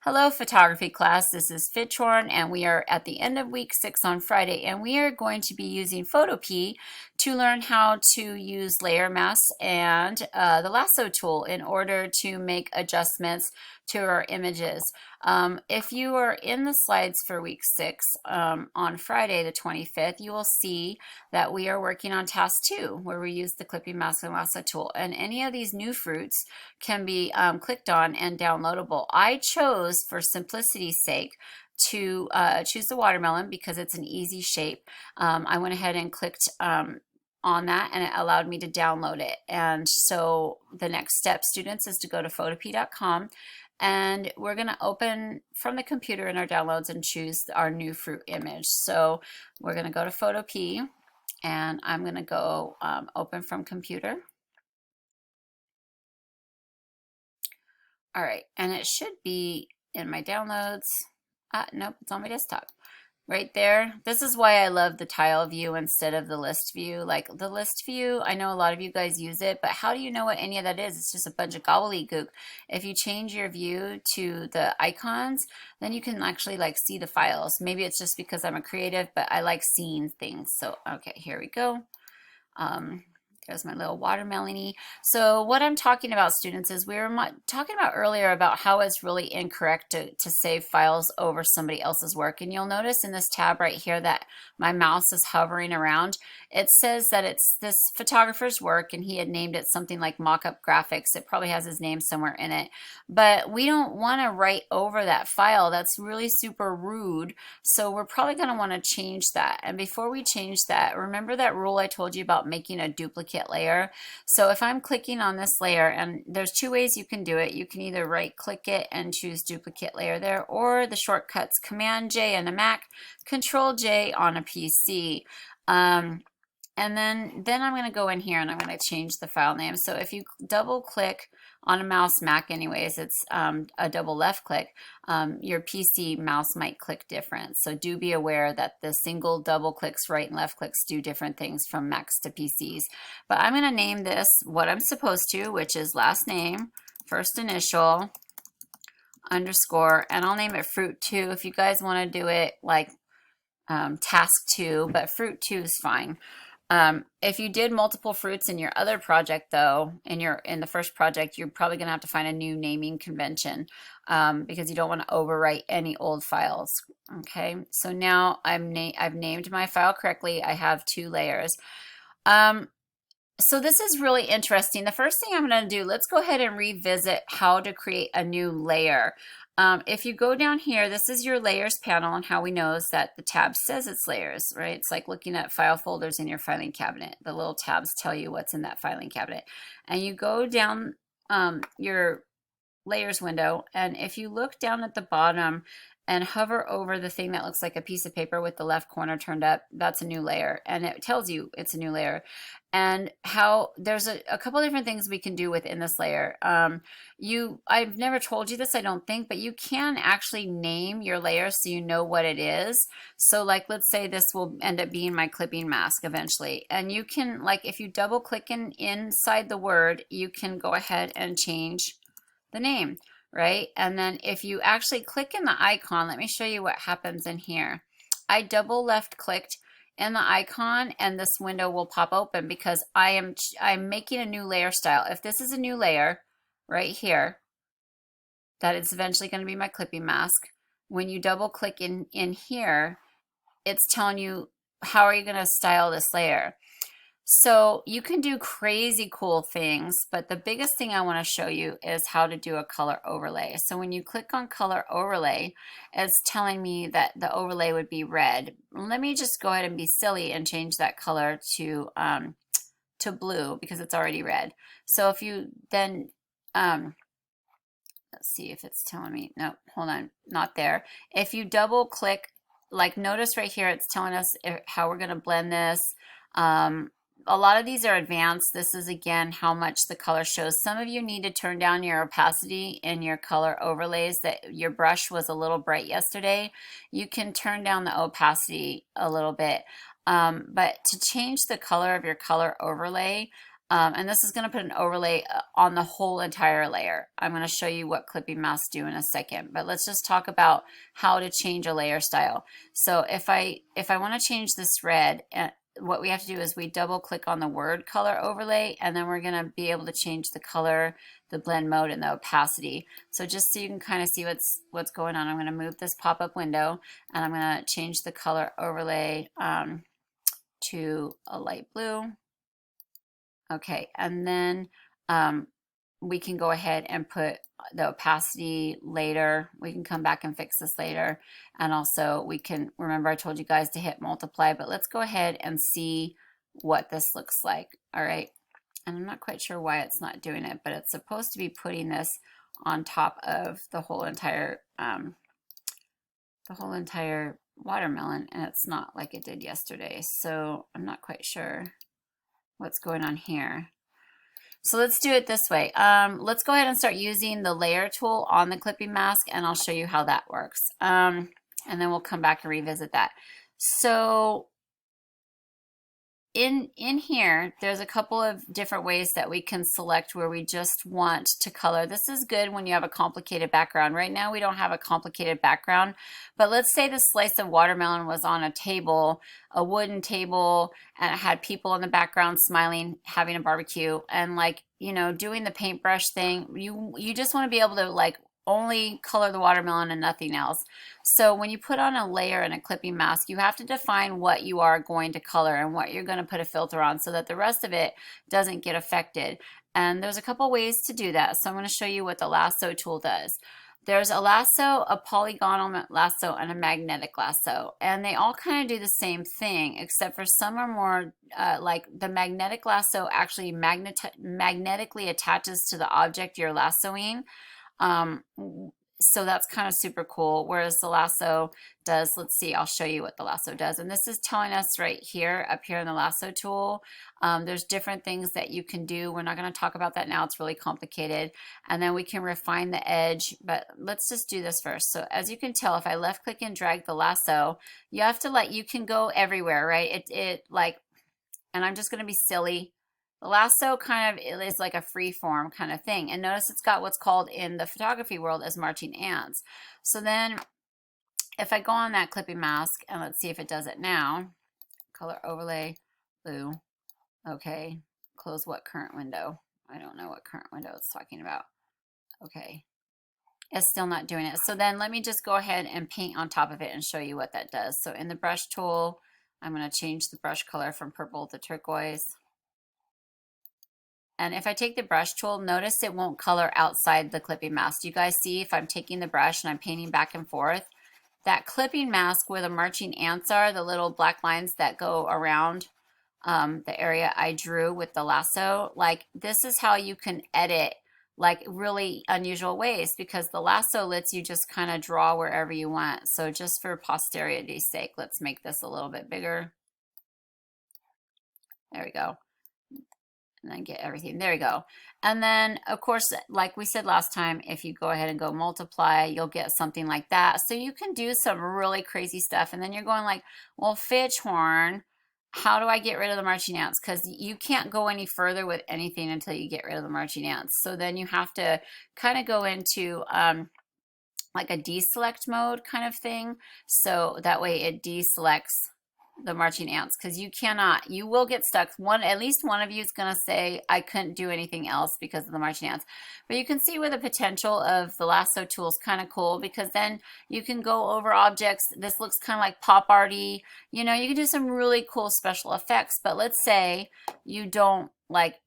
Hello, photography class. This is Fitchorn, and we are at the end of week 6 on Friday, and we are going to be using Photopea to learn how to use layer masks and the Lasso tool in order to make adjustments to our images. If you are in the slides for week 6 on Friday the 25th, you will see that we are working on task 2, where we use the clipping mask and Lasso tool, and any of these new fruits can be clicked on and downloadable. I chose, for simplicity's sake, to choose the watermelon because it's an easy shape. I went ahead and clicked on that, and it allowed me to download it. And so the next step, students, is to go to photopea.com, and we're going to open from the computer in our downloads and choose our new fruit image. So we're going to go to Photopea, and I'm going to go open from computer. All right, and it should be in my downloads. Nope, it's on my desktop. Right there. This is why I love the tile view instead of the list view. Like the list view, I know a lot of you guys use it, but how do you know what any of that is? It's just a bunch of gobbledygook. If you change your view to the icons, then you can actually like see the files. Maybe it's just because I'm a creative, but I like seeing things. So, okay, here we go. There's my little watermelon-y. So what I'm talking about, students, is we were talking about earlier about how it's really incorrect to save files over somebody else's work. And you'll notice in this tab right here that my mouse is hovering around. It says that it's this photographer's work, and he had named it something like mock-up graphics. It probably has his name somewhere in it. But we don't want to write over that file. That's really super rude. So we're probably going to want to change that. And before we change that, remember that rule I told you about making a duplicate layer? So if I'm clicking on this layer, and there's two ways you can do it. You can either right click it and choose duplicate layer there, or the shortcuts Command J on a Mac, Control J on a PC. And then I'm going to go in here and I'm going to change the file name. So if you double click on a mouse, Mac anyways, it's a double left click. Your PC mouse might click different. So do be aware that the single double clicks, right and left clicks, do different things from Macs to PCs. But I'm going to name this what I'm supposed to, which is last name, first initial, underscore, and I'll name it fruit 2 if you guys want to do it like task 2, but fruit 2 is fine. If you did multiple fruits in your other project, though, in the first project, you're probably going to have to find a new naming convention because you don't want to overwrite any old files. Okay, so now I've named my file correctly. I have 2 layers. So this is really interesting. The first thing I'm going to do, let's go ahead and revisit how to create a new layer. If you go down here, this is your layers panel, and how we know is that the tab says it's layers, right? It's like looking at file folders in your filing cabinet. The little tabs tell you what's in that filing cabinet. And you go down your layers window, and if you look down at the bottom and hover over the thing that looks like a piece of paper with the left corner turned up, that's a new layer, and it tells you it's a new layer. And how there's a couple different things we can do within this layer. I've never told you this, I don't think, but you can actually name your layer so you know what it is. So like, let's say this will end up being my clipping mask eventually. And you can, like, if you double click inside the word, you can go ahead and change the name, right? And then if you actually click in the icon, let me show you what happens in here. I double left clicked in the icon, and this window will pop open because I'm making a new layer style. If this is a new layer right here, that is eventually going to be my clipping mask. When you double click in here, it's telling you how are you going to style this layer. So you can do crazy cool things, but the biggest thing I want to show you is how to do a color overlay. So when you click on color overlay, it's telling me that the overlay would be red. Let me just go ahead and be silly and change that color to blue because it's already red. So if you then, let's see if it's telling me, no, hold on, not there. If you double click, like notice right here, it's telling us how we're going to blend this. A lot of these are advanced. This is, again, how much the color shows. Some of you need to turn down your opacity in your color overlays. That your brush was a little bright yesterday. You can turn down the opacity a little bit. But to change the color of your color overlay, And this is going to put an overlay on the whole entire layer. I'm going to show you what clipping masks do in a second, but let's just talk about how to change a layer style. So if I want to change this red, what we have to do is we double click on the word color overlay, and then we're going to be able to change the color, the blend mode, and the opacity. So just so you can kind of see what's going on, I'm going to move this pop-up window, and I'm going to change the color overlay to a light blue. Okay, and then we can go ahead and put the opacity later. We can come back and fix this later. And also we can, remember I told you guys to hit multiply, but let's go ahead and see what this looks like. All right, and I'm not quite sure why it's not doing it, but it's supposed to be putting this on top of the whole entire watermelon, and it's not like it did yesterday. So I'm not quite sure what's going on here. So let's do it this way. Let's go ahead and start using the layer tool on the clipping mask, and I'll show you how that works. And then we'll come back and revisit that. So in here, there's a couple of different ways that we can select where we just want to color. This is good when you have a complicated background. Right now, we don't have a complicated background, but let's say the slice of watermelon was on a table, a wooden table, and it had people in the background smiling, having a barbecue, and like, you know, doing the paintbrush thing. You just want to be able to like only color the watermelon and nothing else. So when you put on a layer and a clipping mask, you have to define what you are going to color and what you're going to put a filter on so that the rest of it doesn't get affected. And there's a couple ways to do that. So I'm going to show you what the lasso tool does. There's a lasso, a polygonal lasso, and a magnetic lasso. And they all kind of do the same thing, except for some are more like the magnetic lasso actually magnetically attaches to the object you're lassoing. So that's kind of super cool. Whereas the lasso does, let's see, I'll show you what the lasso does. And this is telling us right here, up here in the lasso tool, there's different things that you can do. We're not going to talk about that now. It's really complicated. And then we can refine the edge, but let's just do this first. So as you can tell, if I left click and drag the lasso, you have to you can go everywhere, right? And I'm just going to be silly. The lasso kind of is like a free form kind of thing. And notice it's got what's called in the photography world as marching ants. So then if I go on that clipping mask, and let's see if it does it now. Color overlay, blue. Okay, close what current window? I don't know what current window it's talking about. Okay, it's still not doing it. So then let me just go ahead and paint on top of it and show you what that does. So in the brush tool, I'm going to change the brush color from purple to turquoise. And if I take the brush tool, notice it won't color outside the clipping mask. Do you guys see if I'm taking the brush and I'm painting back and forth? That clipping mask where the marching ants are, the little black lines that go around the area I drew with the lasso, like this is how you can edit like really unusual ways, because the lasso lets you just kind of draw wherever you want. So just for posterity's sake, let's make this a little bit bigger. There we go. And then get everything. There you go. And then, of course, like we said last time, if you go ahead and go multiply, you'll get something like that. So you can do some really crazy stuff. And then you're going like, well, Fitch horn, how do I get rid of the marching ants? Because you can't go any further with anything until you get rid of the marching ants. So then you have to kind of go into like a deselect mode kind of thing. So that way it deselects the marching ants, because you will get stuck. At least one of you is going to say, I couldn't do anything else because of the marching ants. But you can see where the potential of the lasso tool is kind of cool, because then you can go over objects. This looks kind of like pop arty. You know, you can do some really cool special effects. But let's say you don't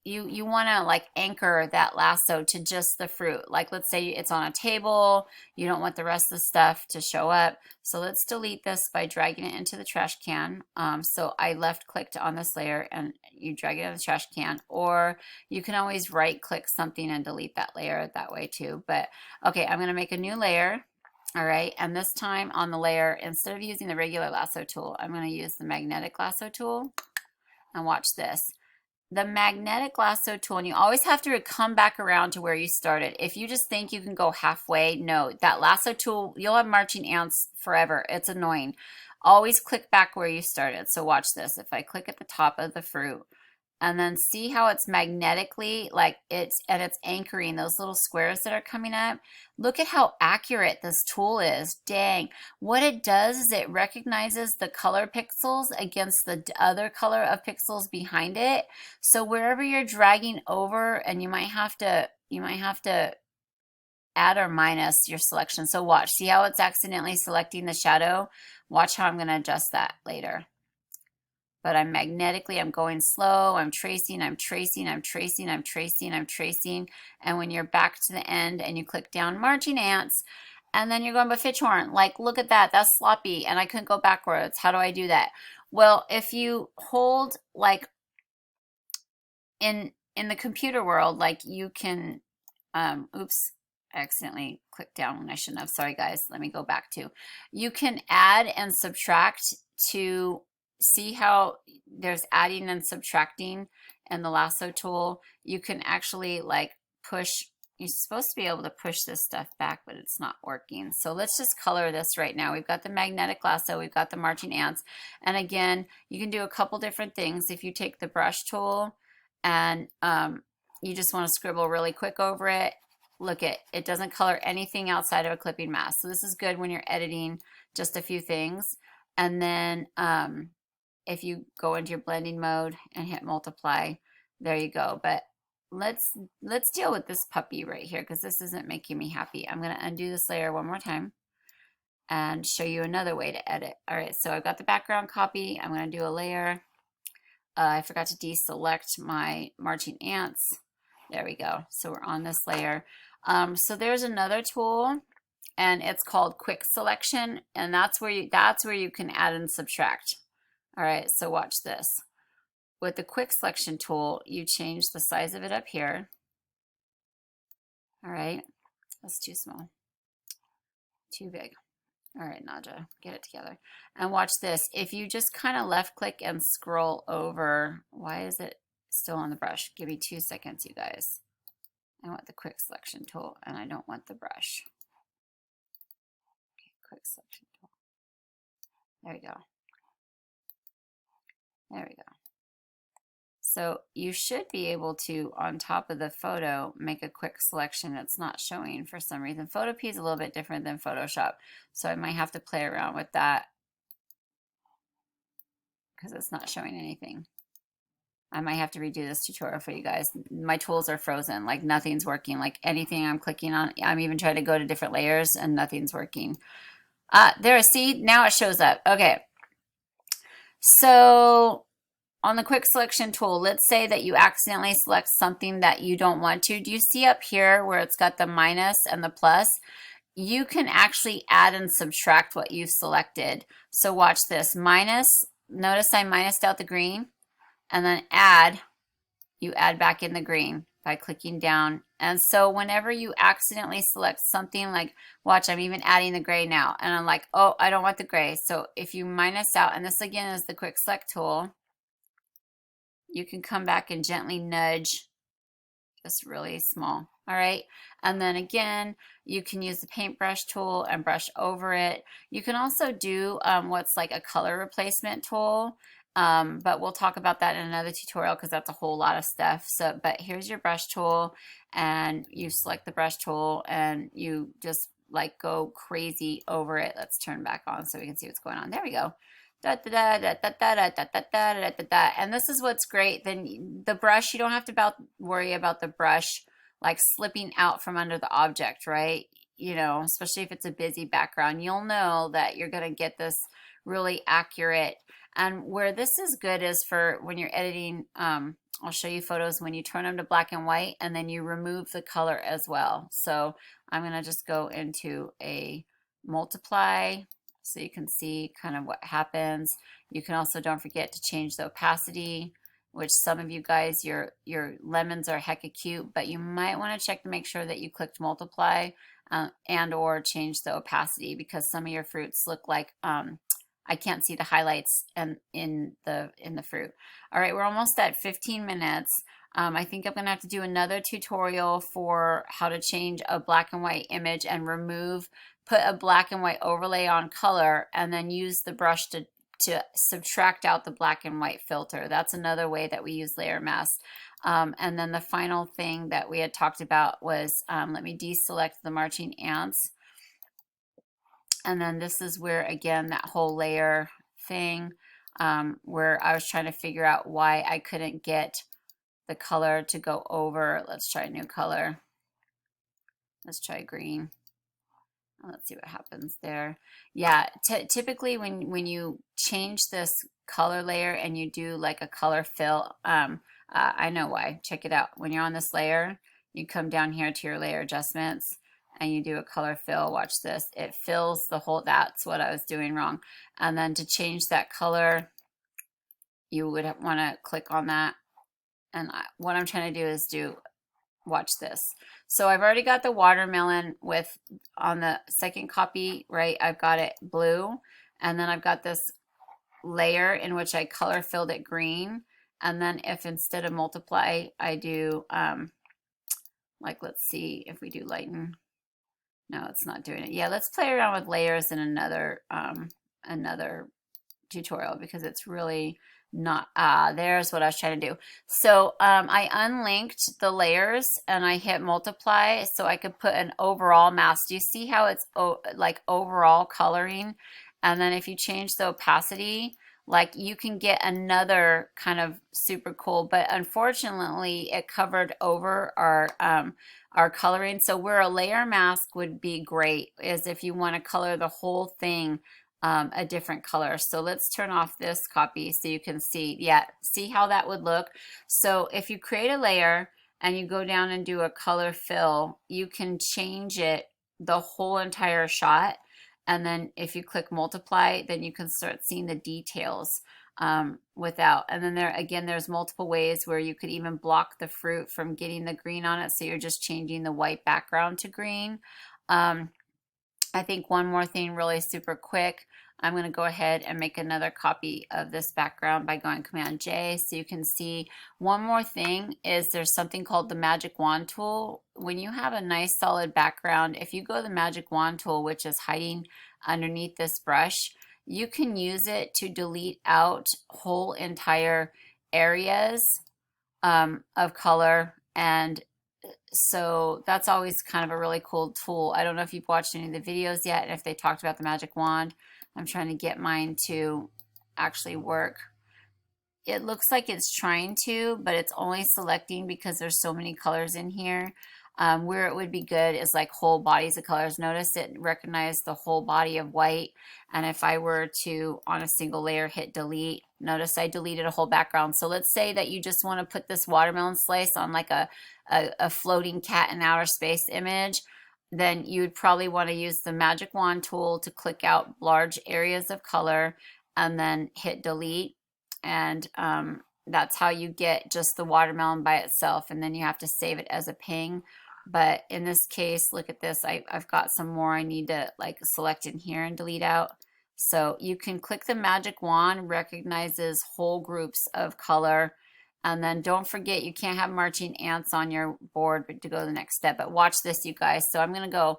you want to like anchor that lasso to just the fruit. Like let's say it's on a table, you don't want the rest of the stuff to show up. So let's delete this by dragging it into the trash can. So I left clicked on this layer and you drag it in the trash can, or you can always right click something and delete that layer that way too. But okay, I'm going to make a new layer. All right, and this time on the layer, instead of using the regular lasso tool, I'm going to use the magnetic lasso tool. And watch this. The magnetic lasso tool, and you always have to come back around to where you started. If you just think you can go halfway, no, that lasso tool, you'll have marching ants forever. It's annoying. Always click back where you started. So watch this. If I click at the top of the fruit and then see how it's magnetically, like it's anchoring those little squares that are coming up. Look at how accurate this tool is. Dang. What it does is it recognizes the color pixels against the other color of pixels behind it. So wherever you're dragging over, and you might have to add or minus your selection. So watch, see how it's accidentally selecting the shadow? Watch how I'm going to adjust that later. But I'm going slow, I'm tracing, I'm tracing, I'm tracing, I'm tracing, I'm tracing. And when you're back to the end and you click down marching ants, and then you're going by pitch horn, like look at that, that's sloppy, and I couldn't go backwards. How do I do that? Well, if you hold, like in the computer world, like you can, oops, I accidentally clicked down when I shouldn't have. Sorry guys, let me go back to. You can add and subtract to see how there's adding and subtracting in the lasso tool. You can actually like push, you're supposed to be able to push this stuff back, but it's not working. So let's just color this right now. We've got the magnetic lasso, we've got the marching ants. And again, you can do a couple different things. If you take the brush tool and you just want to scribble really quick over it, look, it doesn't color anything outside of a clipping mask. So this is good when you're editing just a few things. And then if you go into your blending mode and hit multiply, there you go. But let's deal with this puppy right here, because this isn't making me happy. I'm going to undo this layer one more time and show you another way to edit. All right, so I've got the background copy. I'm going to do a layer. I forgot to deselect my marching ants. There we go. So we're on this layer. So there's another tool, and it's called quick selection, and that's where you can add and subtract. All right, so watch this. With the quick selection tool, you change the size of it up here. All right, that's too small, too big. All right, Naja, get it together. And watch this. If you just kind of left click and scroll over, why is it still on the brush? Give me 2 seconds, you guys. I want the quick selection tool, and I don't want the brush. Okay, quick selection tool. There we go. There we go. So you should be able to, on top of the photo, make a quick selection. It's not showing for some reason. Photopea is a little bit different than Photoshop, so I might have to play around with that because it's not showing anything. I might have to redo this tutorial for you guys. My tools are frozen, like nothing's working. Like anything I'm clicking on, I'm even trying to go to different layers and nothing's working. There, see, now it shows up. Okay, so on the quick selection tool, let's say that you accidentally select something that you don't want to. Do you see up here where it's got the minus and the plus? You can actually add and subtract what you've selected. So watch this. Minus, notice I minused out the green, and then add, you add back in the green by clicking down. And so whenever you accidentally select something, like watch, I'm even adding the gray now, and I'm like, oh, I don't want the gray. So if you minus out, and this again is the quick select tool, you can come back and gently nudge, just really small. All right, and then again, you can use the paintbrush tool and brush over it. You can also do what's like a color replacement tool, but we'll talk about that in another tutorial because that's a whole lot of stuff. So, but here's your brush tool, and you select the brush tool and you just like go crazy over it. Let's turn back on so we can see what's going on. There we go. Da, da, da, da, da, da, da, da, da, da, da, da. And this is what's great. Then the brush, you don't have to worry about the brush like slipping out from under the object, right? You know, especially if it's a busy background, you'll know that you're going to get this really accurate. And where this is good is for when you're editing, I'll show you photos when you turn them to black and white and then you remove the color as well. So I'm going to just go into a multiply so you can see kind of what happens. You can also, don't forget to change the opacity, which some of you guys, your lemons are hecka cute, but you might want to check to make sure that you clicked multiply and or change the opacity, because some of your fruits look like I can't see the highlights in the fruit. All right, we're almost at 15 minutes. I think I'm gonna have to do another tutorial for how to change a black and white image and put a black and white overlay on color, and then use the brush to to subtract out the black and white filter. That's another way that we use layer mask. And then the final thing that we had talked about was, let me deselect the marching ants. And then this is where, again, that whole layer thing, where I was trying to figure out why I couldn't get the color to go over. Let's try a new color. Let's try green. Let's see what happens there. Yeah, typically when you change this color layer and you do like a color fill, I know why. Check it out. When you're on this layer, you come down here to your layer adjustments and you do a color fill. Watch this. It fills the whole, that's what I was doing wrong. And then to change that color, you would want to click on that. And what I'm trying to do is watch this. So I've already got the watermelon with, on the second copy, right, I've got it blue, and then I've got this layer in which I color filled it green. And then if instead of multiply, I do, like, let's see if we do lighten. No, it's not doing it. Yeah, let's play around with layers in another tutorial, because it's really not, there's what I was trying to do. So I unlinked the layers and I hit multiply so I could put an overall mask. Do you see how it's like overall coloring? And then if you change the opacity, like, you can get another kind of super cool, but unfortunately it covered over our coloring. So where a layer mask would be great is if you want to color the whole thing a different color. So let's turn off this copy so you can see. Yeah, see how that would look? So if you create a layer and you go down and do a color fill, you can change it the whole entire shot. And then if you click multiply, then you can start seeing the details without. And then there, again, there's multiple ways where you could even block the fruit from getting the green on it. So you're just changing the white background to green. I think one more thing really super quick. I'm going to go ahead and make another copy of this background by going Command J so you can see. One more thing is there's something called the magic wand tool. When you have a nice solid background, if you go to the magic wand tool, which is hiding underneath this brush, you can use it to delete out whole entire areas of color. And so that's always kind of a really cool tool. I don't know if you've watched any of the videos yet and if they talked about the magic wand. I'm trying to get mine to actually work. It looks like it's trying to, but it's only selecting because there's so many colors in here. Where it would be good is like whole bodies of colors. Notice it recognized the whole body of white. And if I were to, on a single layer, hit delete, notice I deleted a whole background. So let's say that you just want to put this watermelon slice on like a floating cat in outer space image. Then you would probably want to use the magic wand tool to click out large areas of color and then hit delete. And that's how you get just the watermelon by itself. And then you have to save it as a ping. But in this case, look at this. I've got some more I need to like select in here and delete out. So you can click the magic wand, recognizes whole groups of color. And then don't forget, you can't have marching ants on your board to go to the next step. But watch this, you guys. So I'm going to go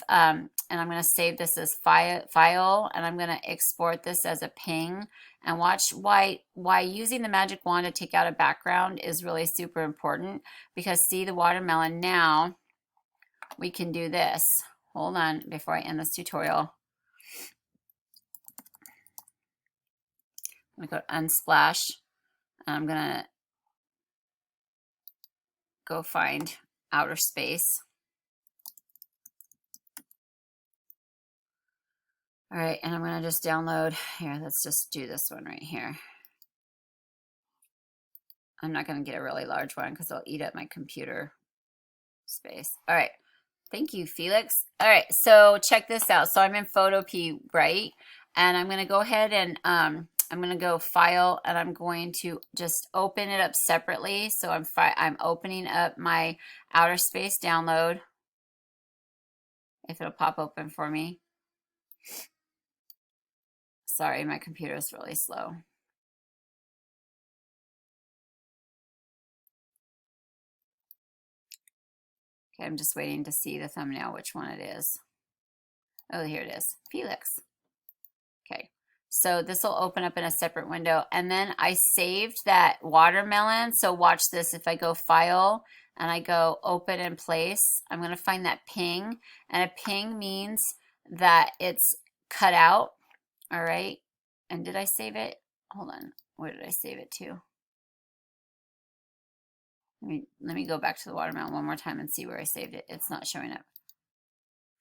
and I'm going to save this as file, and I'm going to export this as a ping. And watch why using the magic wand to take out a background is really super important, because see the watermelon. Now we can do this. Hold on before I end this tutorial. I'm going to go to Unsplash, and I'm going to go find outer space. All right, and I'm going to just download here. Let's just do this one right here. I'm not going to get a really large one because it'll eat up my computer space. All right, thank you, Felix. All right, so check this out. So I'm in Photopea, right? And I'm going to go ahead and I'm going to go File, and I'm going to just open it up separately. So I'm opening up my outer space download, if it'll pop open for me. Sorry, my computer is really slow. Okay, I'm just waiting to see the thumbnail, which one it is. Oh, here it is, Felix. Okay, So this will open up in a separate window. And then I saved that watermelon. So watch this. If I go File and I go Open in Place, I'm going to find that ping. And a ping means that it's cut out. All right. And did I save it? Hold on. Where did I save it to? Let me go back to the watermelon one more time and see where I saved it. It's not showing up.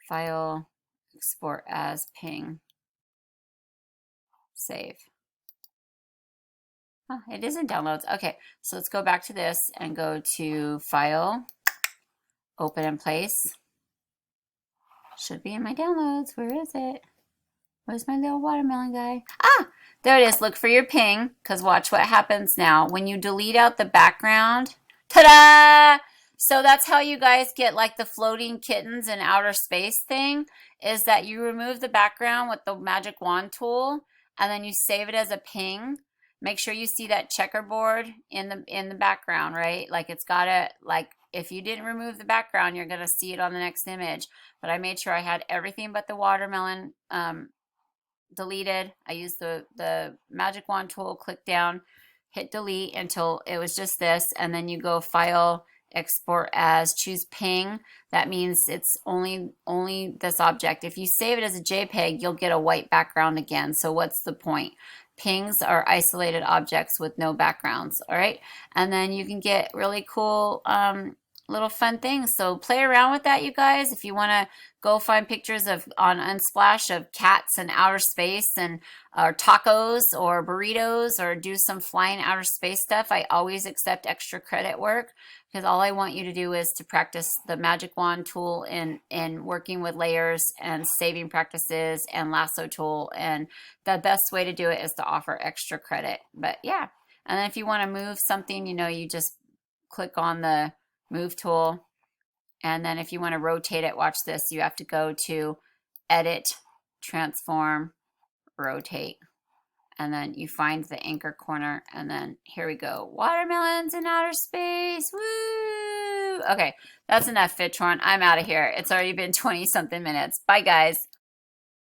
File, export as ping, save. Oh, it is in downloads. Okay, so let's go back to this and go to File, Open in Place. Should be in my downloads. Where is it? Where's my little watermelon guy? Ah, there it is. Look for your ping, because watch what happens now. When you delete out the background, ta-da! So that's how you guys get like the floating kittens in outer space thing, is that you remove the background with the magic wand tool, and then you save it as a ping. Make sure you see that checkerboard in the background, right? Like it's gotta, like if you didn't remove the background, you're gonna see it on the next image. But I made sure I had everything but the watermelon deleted. I used the magic wand tool, click down, hit delete until it was just this, and then you go File, Export as, choose ping. That means it's only this object. If you save it as a JPEG, you'll get a white background again. So what's the point? Pings are isolated objects with no backgrounds. All right, and then you can get really cool little fun things. So play around with that, you guys. If you want to go find pictures of on Unsplash of cats in outer space and or tacos or burritos, or do some flying outer space stuff, I always accept extra credit work, because all I want you to do is to practice the magic wand tool in working with layers and saving practices and lasso tool. And the best way to do it is to offer extra credit. But yeah, and then if you want to move something, you just click on the move tool, and then if you want to rotate it, watch this, you have to go to Edit, Transform, Rotate, and then you find the anchor corner, and then here we go, watermelons in outer space. Woo! Okay, that's enough, Fitron. I'm out of here. It's already been 20 something minutes. Bye guys.